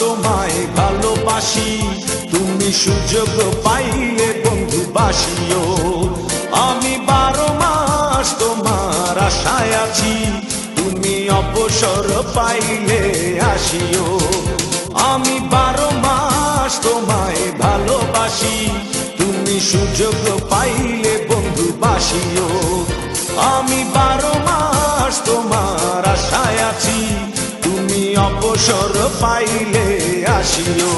তোমায় ভালোবাসি, তুমি সুযোগ পাইলে বন্ধু বাসিও। আমি 12 মাস তোমার আশায় আছি, তুমি অবসর পাইলে আসিও। আমি 12 মাস তোমায় ভালোবাসি, তুমি সুযোগ পাইলে বন্ধু বাসিও। আমি 12 মাস তোমার আশায় আছি, তুমি অবসর পাইলে আসিও।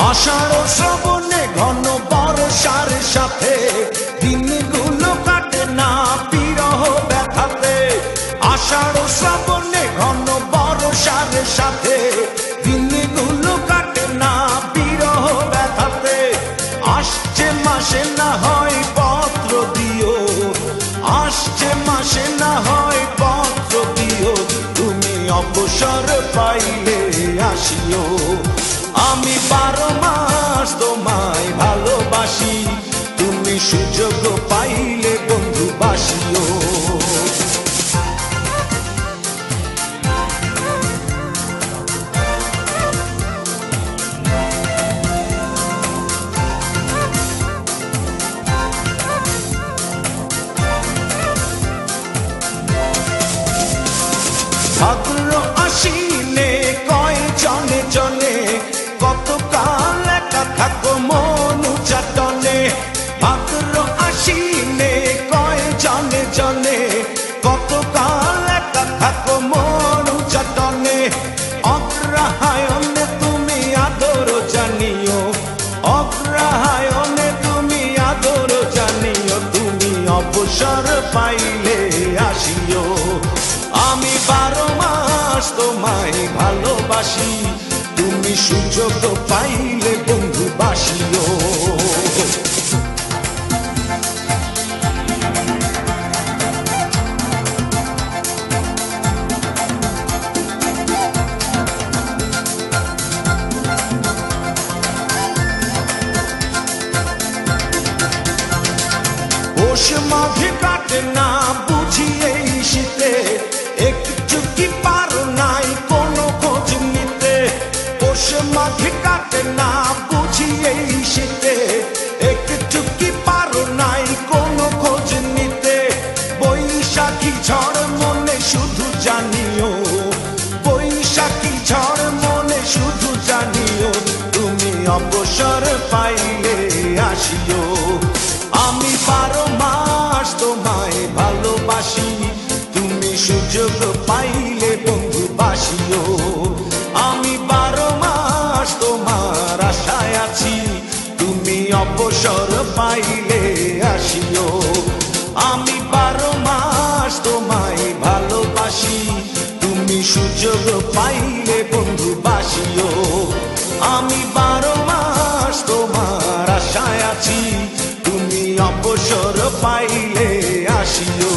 আষাঢ় শ্রাবণে ঘন বর্ষার সাথে দিনগুলো কাটে না বিরহ ব্যথাতে। আষাঢ় শ্রাবণে ঘন বর্ষার সাথে দিনগুলো কাটে না বিরহ ব্যথাতে। আসছে মাসে না হয় পত্র দিও, আসছে মাসে না হয় পত্র দিও, তুমি অবসর পাইলে আসিও। আমি 12 মাস তোমায় ভালোবাসি, তুমি সুযোগ পাইলে বন্ধু বাসিও। ভাদ্র আশ্বিনে কয় জনে জনে কতকাল একা থাকো মনু চাটনে। ভাদ্র আশ্বিনে কয় জনে জনে কতকাল একা থাকো মনু চাটনে। অগ্রহায়ণে তুমি আদর জানিও, অগ্রহায়ণে তুমি আদর জানিও, তুমি অবসর পাইলে আসিও। আমি 12 মাস তোমায় ভালোবাসি, তুমি সুযোগ পাইলে বন্ধু বাসিও। পৌষ মাঘে কাটে না বুঝি এই শীতে, একটু কি পারো নাই কোনো খোঁজ নিতে। পৌষ মাঘে কাটে না বুঝি এই শীতে, একটু কি পারো নাই কোনো খোঁজ নিতে। বৈশাখী ঝড় মনে শুধু জানিও, বৈশাখী ঝড় মনে শুধু জানিও, তুমি অবসর পাইলে আসিও। আমি 12 মাস তোমায় ভালোবাসি, তুমি সুযোগ পাইলে বন্ধু বাসিও। আমি 12 মাস তোমার আশায় আছি, তুমি অবসর পাইলে আসিও। আমি 12 মাস তোমায় ভালোবাসি, তুমি সুযোগ পাইলে বন্ধু বাসিও। আমি 12 মাস তোমার আশায় আছি, তুমি অবসর পাইলে আসিও।